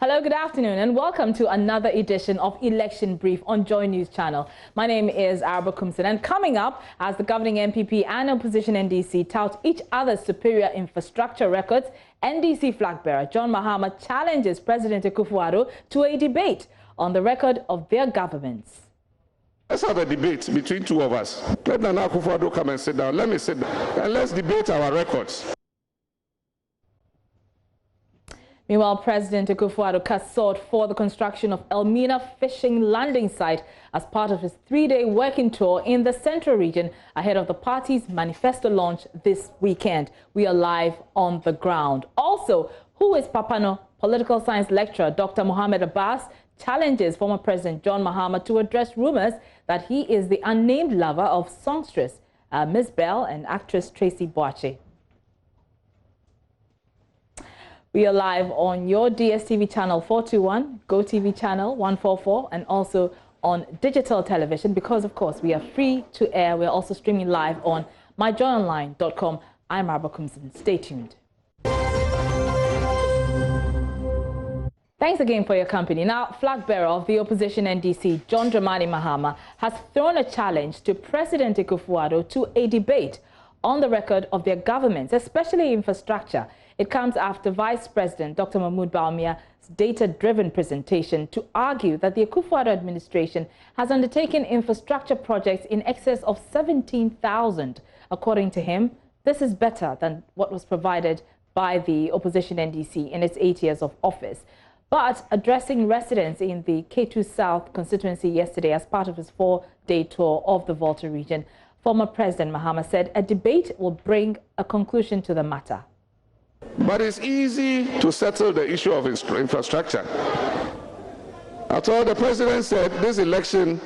Hello, good afternoon, and welcome to another edition of Election Brief on JoyNews channel. My name is Araba Kumsin, and coming up, as the governing MPP and opposition NDC tout each other's superior infrastructure records, NDC flag-bearer John Mahama challenges President Akufo-Addo to a debate on the record of their governments. Let's have a debate between two of us. Let Nana Akufo-Addo come and sit down. Let me sit down, and let's debate our records. Meanwhile, President Akufo-Addo cast sword for the construction of Elimina Fishing Landing site as part of his three-day working tour in the Central Region ahead of the party's manifesto launch this weekend. We are live on the ground. Also, who is Papano? Political science lecturer Dr. Mohammed Abbas challenges former President John Mahama to address rumors that he is the unnamed lover of songstress Miss Bell and actress Tracy Boache. We are live on your DSTV channel 421, GoTV channel 144, and also on digital television because, of course, we are free to air. We're also streaming live on myjoyonline.com. I'm Araba Kumsin. Stay tuned. Thanks again for your company. Now, flag-bearer of the opposition NDC, John Dramani Mahama, has thrown a challenge to President Akufo-Addo to a debate on the record of their governments, especially infrastructure. It comes after Vice President Dr. Mahmoud Bawumia's data-driven presentation to argue that the Akufo-Addo administration has undertaken infrastructure projects in excess of 17,000. According to him, this is better than what was provided by the opposition NDC in its 8 years of office. But addressing residents in the K2 South constituency yesterday as part of his four-day tour of the Volta region, former President Mahama said a debate will bring a conclusion to the matter. But it's easy to settle the issue of infrastructure. After all, the president said this election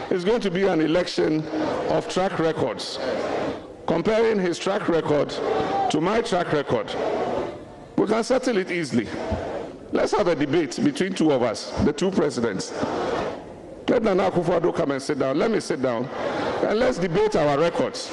is going to be an election of track records. Comparing his track record to my track record, we can settle it easily. Let's have a debate between two of us, the two presidents. Let Nana Akufo-Addo come and sit down. Let me sit down, and let's debate our records.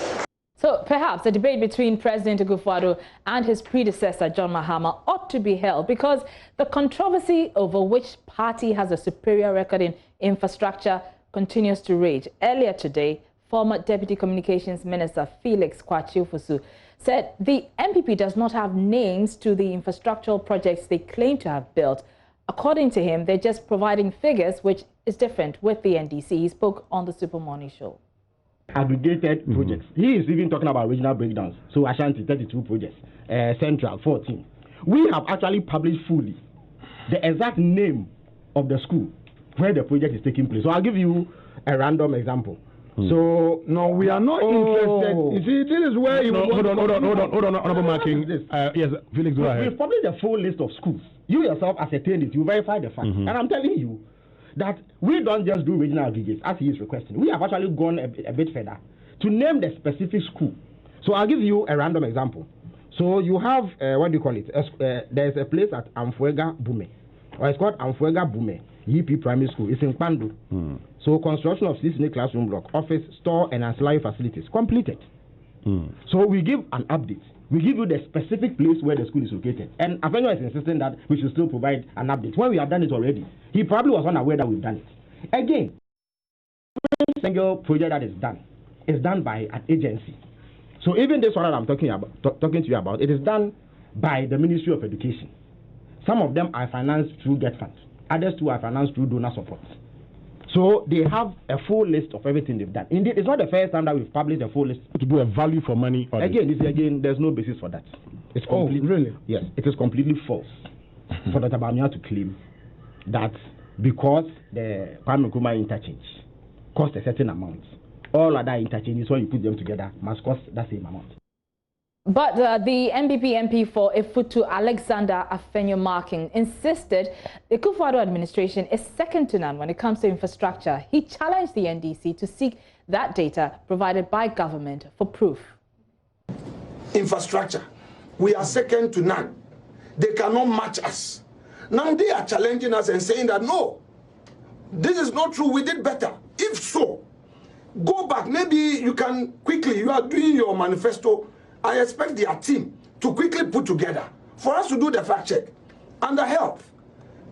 So perhaps a debate between President Akufo-Addo and his predecessor, John Mahama, ought to be held because the controversy over which party has a superior record in infrastructure continues to rage. Earlier today, former Deputy Communications Minister Felix Kwakye Ofosu said the MPP does not have names to the infrastructural projects they claim to have built. According to him, they're just providing figures, which is different with the NDC. He spoke on the Super Morning Show. Aggregated projects. He is even talking about regional breakdowns. So Ashanti, 32 projects. Central, 14. We have actually published fully the exact name of the school where the project is taking place. So I'll give you a random example. So no, we are not interested. You see, this is where you hold on, honorable marking. Yes, Felix, go ahead. We've published a full list of schools. You yourself ascertained it. You verify the fact, and I'm telling you that we don't just do regional aggregates as he is requesting. We have actually gone a bit further to name the specific school. So I'll give you a random example. So you have what do you call it? There's a place at Amfuega Bume, or it's called Amfuega Bume EP Primary School. It's in Pandu. So construction of 6 new classroom block, office, store, and ancillary facilities completed. So we give an update. We give you the specific place where the school is located. And Afenyo is insisting that we should still provide an update. When we have done it already, he probably was unaware that we've done it. Again, every single project that is done by an agency. So even this one that I'm talking to you about, it is done by the Ministry of Education. Some of them are financed through Get Funds. Others too are financed through donor support. So they have a full list of everything they've done. Indeed, it's not the first time that we've published a full list. To do a value for money audit. Again, there's no basis for that. It's completely, really? Yes, it is completely false for Dr. Bawumia to claim that because the Kwame Nkrumah interchange cost a certain amount, all other interchanges, when you put them together, must cost that same amount. But the MPP MP for Efutu, Alexander Afenyo Marking, insisted the Akufo-Addo administration is second to none when it comes to infrastructure. He challenged the NDC to seek that data provided by government for proof. Infrastructure, we are second to none. They cannot match us. Now they are challenging us and saying that no, this is not true, we did better. If so, go back, maybe you can quickly, you are doing your manifesto. I expect their team to quickly put together for us to do the fact check and the help.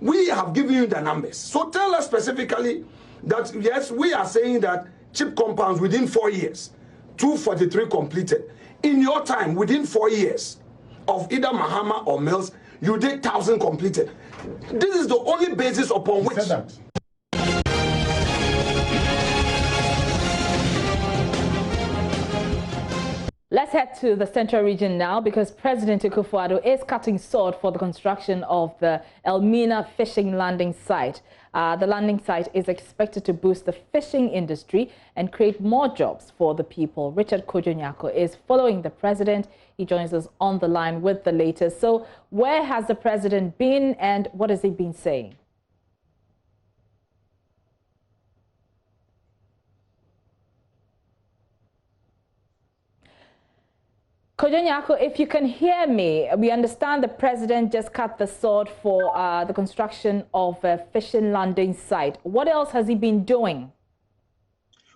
We have given you the numbers. So tell us specifically that, yes, we are saying that chip compounds within 4 years, 243 completed. In your time, within 4 years of either Mahama or Mills, you did 1,000 completed. This is the only basis upon which... Let's head to the Central Region now, because President Akufo-Addo is cutting sword for the construction of the Elimina Fishing Landing site. The landing site is expected to boost the fishing industry and create more jobs for the people. Richard Kojo-Nyako is following the president. He joins us on the line with the latest. So where has the president been and what has he been saying? Kojo-Nyako, if you can hear me, we understand the president just cut the sword for the construction of a fishing landing site. What else has he been doing?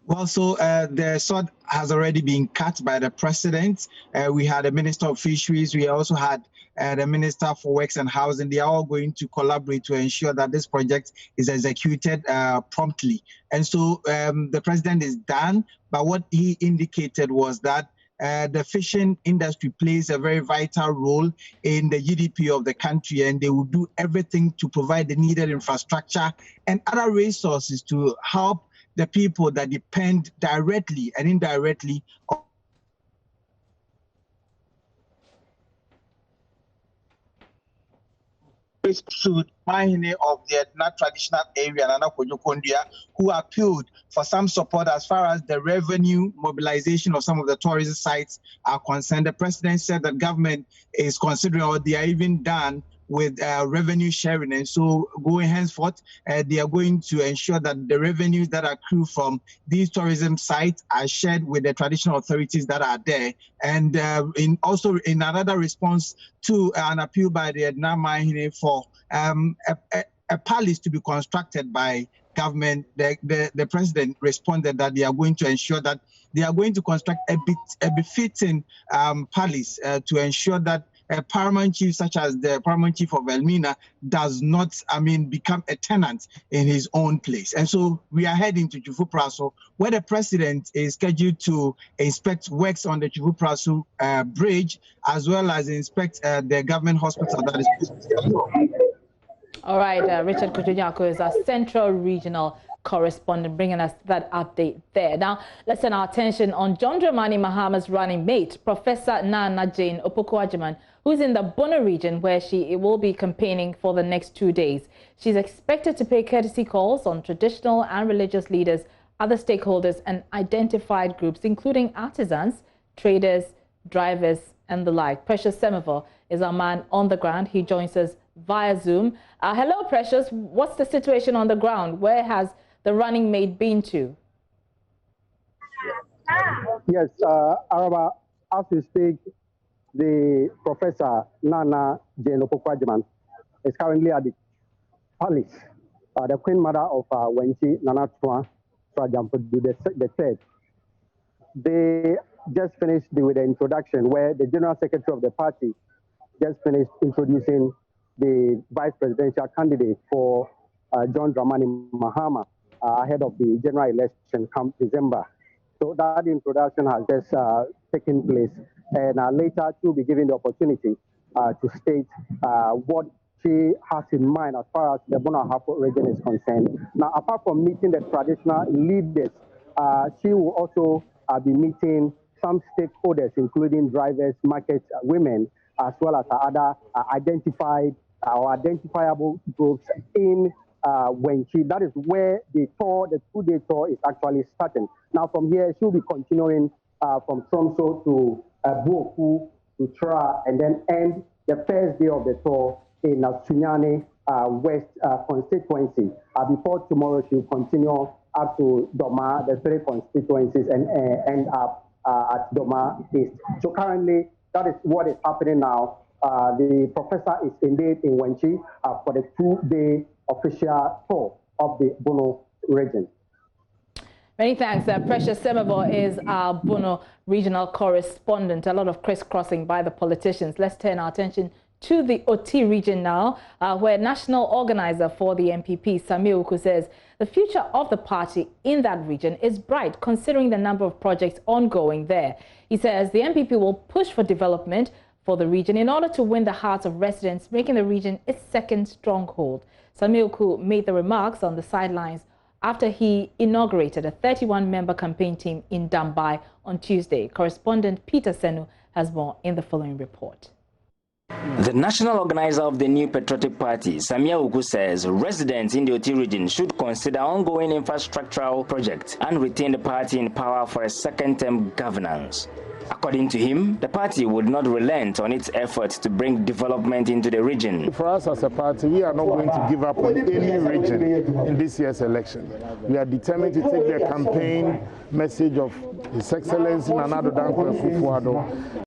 Well, so the sword has already been cut by the president. We had a minister of fisheries. We also had the minister for works and housing. They are all going to collaborate to ensure that this project is executed promptly. And so the president is done. But what he indicated was that the fishing industry plays a very vital role in the GDP of the country, and they will do everything to provide the needed infrastructure and other resources to help the people that depend directly and indirectly on to Mahine of the not traditional area, Nana Kojo-Kondua, who appealed for some support as far as the revenue mobilization of some of the tourist sites are concerned. The president said that government is considering, or they are even done with revenue sharing, and so going henceforth, they are going to ensure that the revenues that accrue from these tourism sites are shared with the traditional authorities that are there. And also in another response to an appeal by the Edna Mahine for a palace to be constructed by government, the president responded that they are going to ensure that they are going to construct a befitting palace to ensure that a paramount chief such as the paramount chief of Elimina does not, become a tenant in his own place. And so we are heading to Twifo Praso, where the president is scheduled to inspect works on the Twifo Praso bridge, as well as inspect the government hospital that is. All right, Richard Kojo-Nyako is our Central Regional correspondent, bringing us that update there. Now, let's turn our attention on John Dramani Mahama's running mate, Professor Nana Jane Opoku-Agyeman, who's in the Bono region, where she will be campaigning for the next 2 days. She's expected to pay courtesy calls on traditional and religious leaders, other stakeholders, and identified groups, including artisans, traders, drivers, and the like. Precious Semevo is our man on the ground. He joins us via Zoom. Hello, Precious. What's the situation on the ground? Where has the running mate been to? Yes, Araba, as we speak, the Professor Nana Jane Opoku-Agyeman is currently at the palace, the Queen Mother of Wenchi Nana Twa Jampudu the third. They just finished with the introduction, where the General Secretary of the party just finished introducing the vice presidential candidate for John Dramani Mahama ahead of the general election come December. So that introduction has just taken place, and later she'll be given the opportunity to state what she has in mind as far as the Bono region is concerned. Now, apart from meeting the traditional leaders, she will also be meeting some stakeholders, including drivers, market women, as well as other identified or identifiable groups in Wenchi. That is where the tour, the 2-day tour, is actually starting. Now, from here, she'll be continuing from Tromso to Buoku to Tra, and then end the first day of the tour in Sunyani West constituency. Before tomorrow, she'll continue up to Doma, the 3 constituencies, and end up at Doma East. So currently, that is what is happening now. The professor is indeed in Wenchi for the 2-day official tour of the Bono region. Many thanks. Precious Semevo is our Bono regional correspondent. A lot of crisscrossing by the politicians. Let's turn our attention to the Oti region now, where national organizer for the NPP, Samia Uku, says the future of the party in that region is bright, considering the number of projects ongoing there. He says the NPP will push for development for the region in order to win the hearts of residents, making the region its second stronghold. Samia Uku made the remarks on the sidelines after he inaugurated a 31-member campaign team in Dambai on Tuesday. Correspondent Peter Senu has more in the following report. The national organizer of the new patriotic party, Samia Uku, says residents in the Oti region should consider ongoing infrastructural projects and retain the party in power for a second-term governance. According to him, the party would not relent on its efforts to bring development into the region. For us as a party, we are not going to give up on any region in this year's election. We are determined to take the campaign message of His Excellency Nana Addo Dankwa Akufo-Addo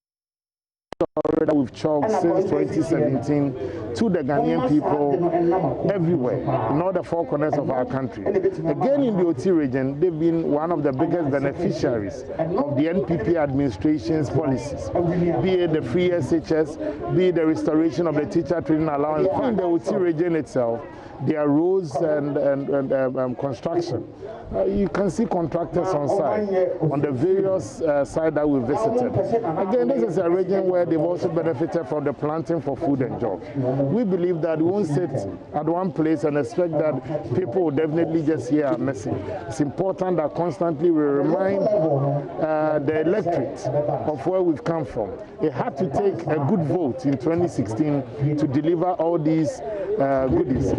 that we've chalked since 2017 to the Ghanaian people everywhere, in all the four corners of our country. Again, in the Oti region, they've been one of the biggest beneficiaries of the NPP administration's policies, be it the free SHS, be it the restoration of the teacher training allowance. In the Oti region itself, there are roads and construction. You can see contractors on site, on the various sites that we visited. Again, this is a region where they've also benefited from the planting for food and jobs. We believe that we won't sit at one place and expect that people will definitely just hear our message. It's important that constantly we remind the electorate of where we've come from. It had to take a good vote in 2016 to deliver all these goodies.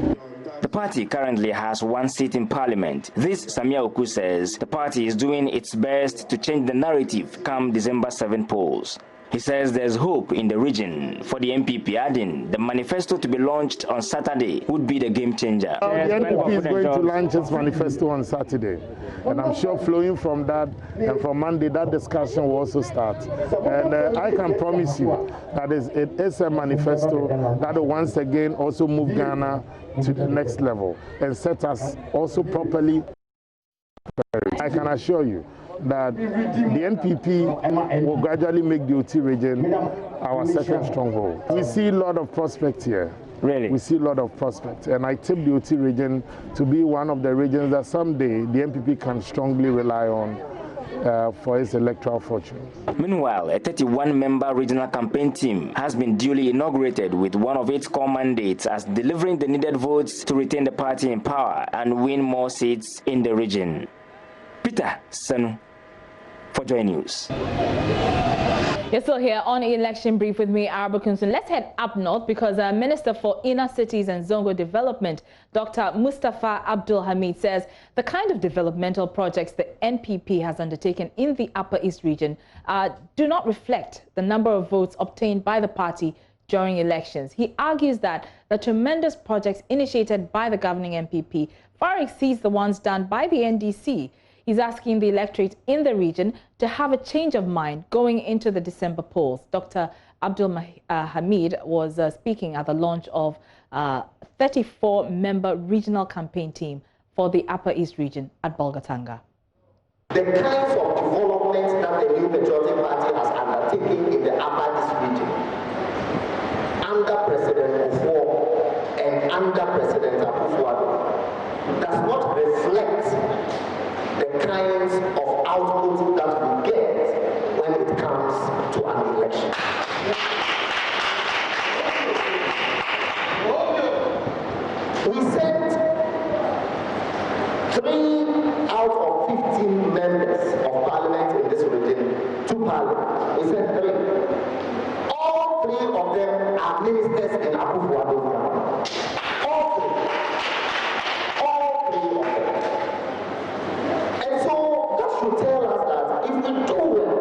The party currently has one seat in parliament. This, Samia Uku says, the party is doing its best to change the narrative come December 7 polls. He says there's hope in the region for the NPP, adding the manifesto to be launched on Saturday would be the game changer. The NPP is going to launch its manifesto on Saturday, and I'm sure flowing from that and from Monday that discussion will also start. And I can promise you that it is a manifesto that will once again also move Ghana to the next level and set us also properly. I can assure you that the NPP will gradually make the Oti region our second stronghold. We see a lot of prospects here. Really? We see a lot of prospects, and I tip the Oti region to be one of the regions that someday the NPP can strongly rely on for its electoral fortune. Meanwhile, a 31-member regional campaign team has been duly inaugurated with one of its core mandates as delivering the needed votes to retain the party in power and win more seats in the region. Peter Senu for JoyNews. You're still here on Election Brief with me, Araba Kunsun. Let's head up north because Minister for Inner Cities and Zongo Development, Dr. Mustapha Abdul Hamid, says the kind of developmental projects the NPP has undertaken in the Upper East region do not reflect the number of votes obtained by the party during elections. He argues that the tremendous projects initiated by the governing NPP far exceeds the ones done by the NDC. He's asking the electorate in the region to have a change of mind going into the December polls. Dr. Abdul Hamid was speaking at the launch of a 34-member regional campaign team for the Upper East region at Bolgatanga. The kinds of developments that the New Patriotic Party has undertaken in the Upper East region under President Ofosu and under President Akufo-Addo does not reflect the kinds of output that we get when it comes to an election. We sent 3 out of 15 members of parliament in this region to parliament. We sent 3. All 3 of them are ministers in Akufo-Addo's government. All 3 of them. And so that should tell us that if we do well,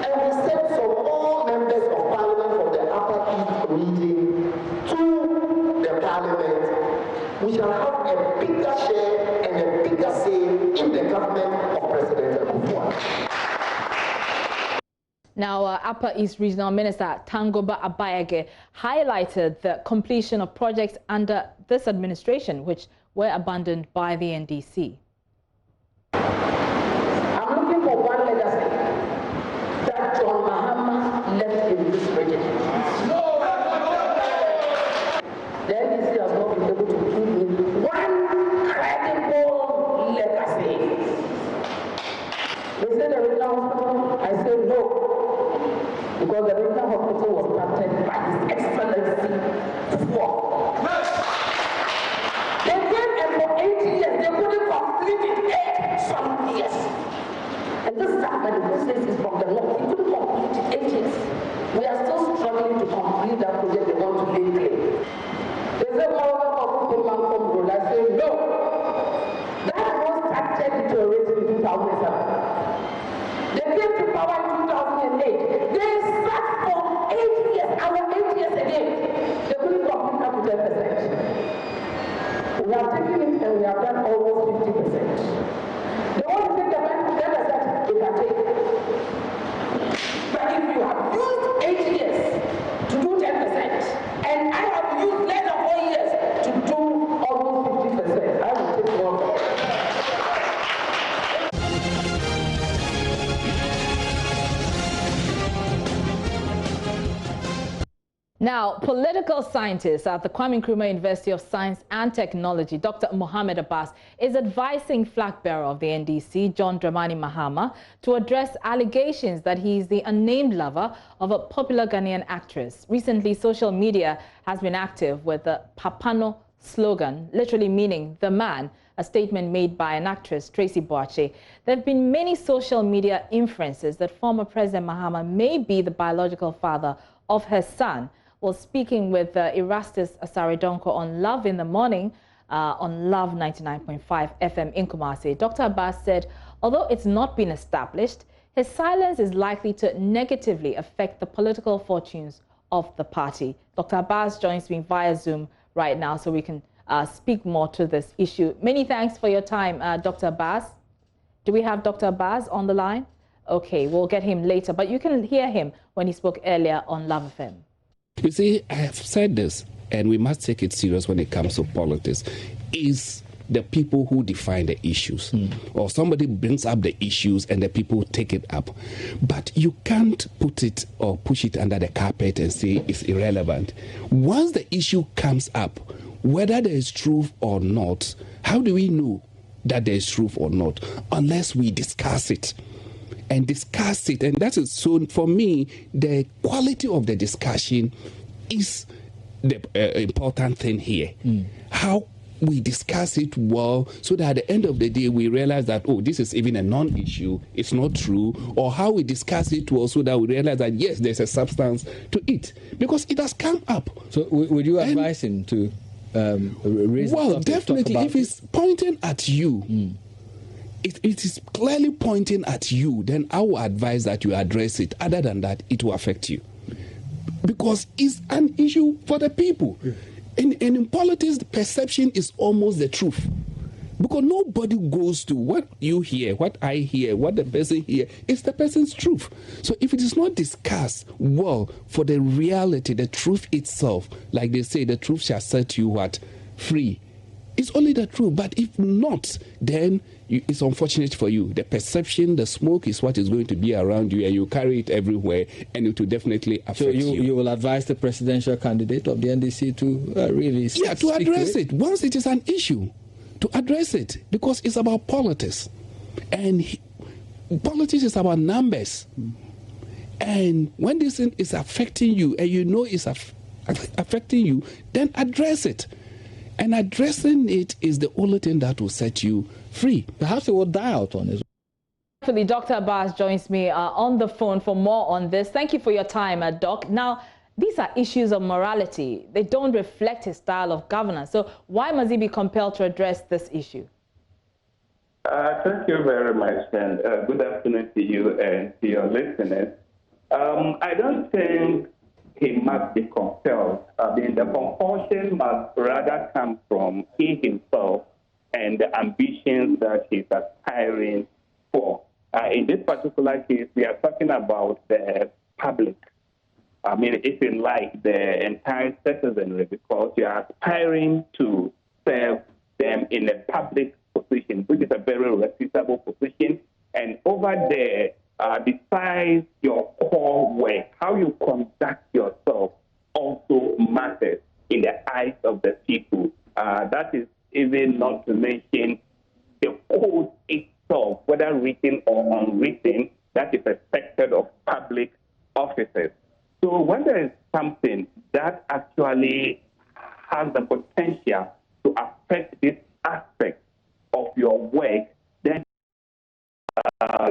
and we send some more members of parliament from the Upper East region to the parliament, we shall have a bigger share and a bigger say in the government of President Akufo-Addo. Now, Upper East Regional Minister Tangoba Abayage highlighted the completion of projects under this administration, which were abandoned by the NDC. I'm looking for one legacy that John Mahama left in this region. because the regional hospital was started by His Excellency before. They came and for 8 years, they couldn't complete it 8 some years. And this time, the business is from the north. He couldn't complete it 8 years. We are still struggling to complete that project they want to lay claim. They say, I say, no. That was started deteriorating in 2007. They came to power in 2008. They sat for 8 years, our 8 years again. They couldn't complete up to 10%. We have taken it and we have done almost 50%. They want to take the money to 10%, they can take it. But if you have used 8 years to do 10%, and I have used less than 4 years to do almost 50%, I will take more. Now, political scientist at the Kwame Nkrumah University of Science and Technology, Dr. Mohammed Abbas, is advising flagbearer of the NDC, John Dramani Mahama, to address allegations that he is the unnamed lover of a popular Ghanaian actress. Recently, social media has been active with the Papano slogan, literally meaning the man, a statement made by an actress, Tracy Boache. There have been many social media inferences that former President Mahama may be the biological father of her son. Well, speaking with Erastus Asaridonko on Love in the Morning on Love 99.5 FM in Kumasi, Dr. Abbas said, although it's not been established, his silence is likely to negatively affect the political fortunes of the party. Dr. Abbas joins me via Zoom right now so we can speak more to this issue. Many thanks for your time, Dr. Abbas. Do we have Dr. Abbas on the line? Okay, we'll get him later, but you can hear him when he spoke earlier on Love FM. You see, I have said this, and we must take it serious when it comes to politics, is the people who define the issues. Or somebody brings up the issues and the people take it up. But you can't put it or push it under the carpet and say it's irrelevant. Once the issue comes up, whether there is truth or not, how do we know that there is truth or not? Unless we discuss it. And discuss it. And that is so, for me, the quality of the discussion is the important thing here. How we discuss it well, so that at the end of the day, we realize that, oh, this is even a non-issue, it's not true. Or how we discuss it well, so that we realize that, yes, there's a substance to it. Because it has come up. So would you advise him to raise well, definitely, if it's pointing at you, it is clearly pointing at you, then I will advise that you address it. Other than that, it will affect you. Because it's an issue for the people. And in politics, the perception is almost the truth. Because nobody goes to what you hear, what I hear, what the person hear. It's the person's truth. So if it is not discussed well for the reality, the truth itself, like they say, the truth shall set you what? Free. It's only the truth. But if not, then it's unfortunate for you. The perception, the smoke is what is going to be around you, and you carry it everywhere, and it will definitely affect you. So you will advise the presidential candidate of the NDC to really to address it. Once it is an issue, to address it, because it's about politics. And politics is about numbers. And when this thing is affecting you, and you know it's affecting you, then address it. And addressing it is the only thing that will set you free. Perhaps it will die out on it. Actually, Dr. Abbas joins me on the phone for more on this. Thank you for your time, Doc. Now, these are issues of morality. They don't reflect his style of governance. So why must he be compelled to address this issue? Thank you very much, and good afternoon to you and to your listeners. I don't think he must be compelled. I mean, the compulsion must rather come from he himself and the ambitions that he's aspiring for. In this particular case, we are talking about the public. I mean, if you like, the entire citizenry, because you are aspiring to serve them in a public position, which is a very reputable position. And over there, besides your core work, how you conduct yourself also matters in the eyes of the people. That is even not to mention the code itself, whether written or unwritten, that is expected of public officers. So when there is something that actually has the potential to affect this aspect of your work, then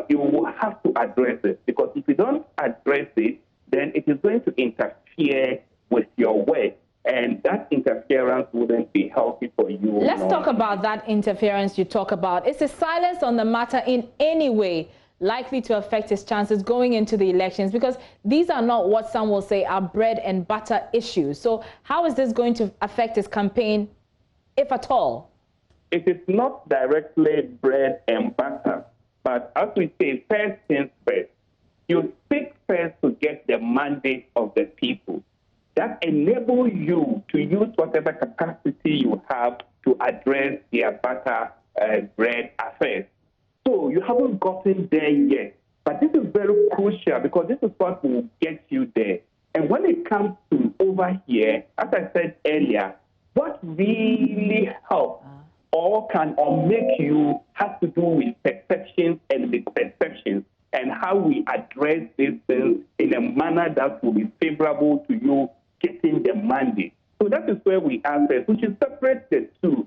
you will have to address it. Because if you don't address it, then it is going to interfere with your work. And that interference wouldn't be healthy for you. Let's talk about that interference you talk about. Is the silence on the matter in any way likely to affect his chances going into the elections? Because these are not what some will say are bread and butter issues. So how is this going to affect his campaign, if at all? It is not directly bread and butter. But as we say, first things first. You speak first to get the mandate of the people. That enables you to use whatever capacity you have to address their butter bread affairs. So you haven't gotten there yet. But this is very crucial because this is what will get you there. And when it comes to over here, as I said earlier, what really helps or can make you has to do with perceptions and misperceptions and how we address these things in a manner that will be favorable to you getting the mandate. So that is where we are first. We should separate the two.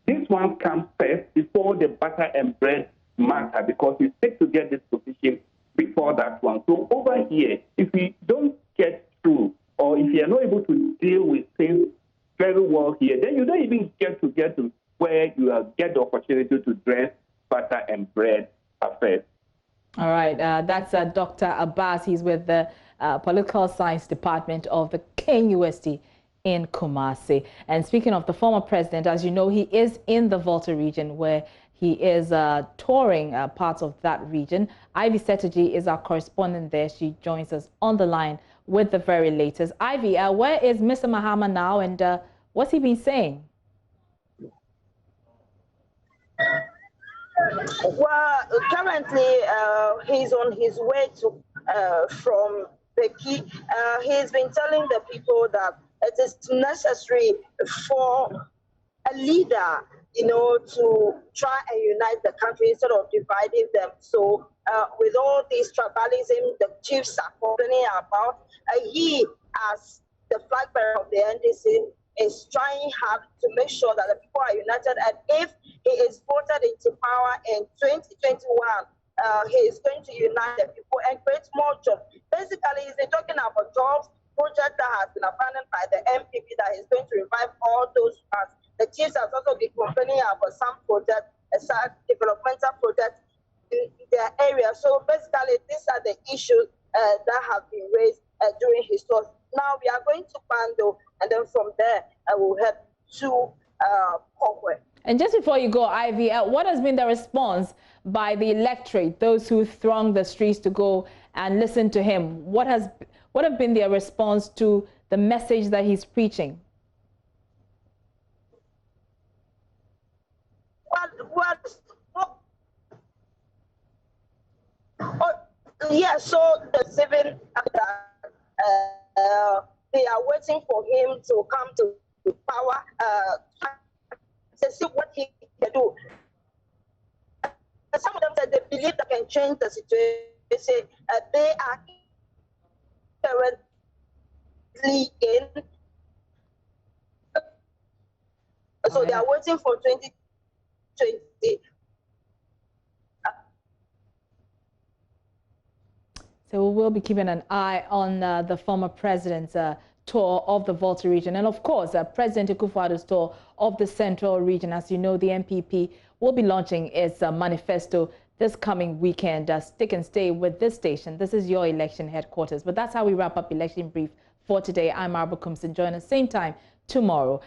This one comes first before the butter and bread matter because we seek to get this position before that one. So over here, if we don't get through or if you are not able to deal with things very well here, then you don't even get to where you get the opportunity to dress butter and bread affairs. All right, that's Dr. Abbas. He's with the Political Science Department of the KUST in Kumasi. And speaking of the former president, as you know, he is in the Volta region where he is touring parts of that region. Ivy Setterji is our correspondent there. She joins us on the line with the very latest. Ivy, where is Mr. Mahama now and what's he been saying? Well, currently he's on his way to from Beki. He's been telling the people that it is necessary for a leader, you know, to try and unite the country instead of dividing them. So with all this tribalism the chiefs are complaining about, he, as the flag bearer of the NDC, is trying hard to make sure that the people are united. And if he is voted into power in 2021, he is going to unite the people and create more jobs. Basically, he's been talking about jobs, project that has been abandoned by the MPP that is going to revive all those parts. The chiefs have also been complaining about some projects, some developmental projects in their area. So basically, these are the issues that have been raised during his talk. Now we are going to Pando, and then from there we'll head to Kokwe. And just before you go, Ivy, what has been the response by the electorate, those who thronged the streets to go and listen to him? What have been their response to the message that he's preaching? Yeah, so the civil they are waiting for him to come to power to see what he can do. Some of them said they believe they can change the situation. They are currently in. So they are waiting for 2020. So we will be keeping an eye on the former president's tour of the Volta region. And of course, President Akufo-Addo's tour of the Central region. As you know, the MPP will be launching its manifesto this coming weekend. Stick and stay with this station. This is your election headquarters. But that's how we wrap up Election Brief for today. I'm Marba Kumsin. Join us same time tomorrow.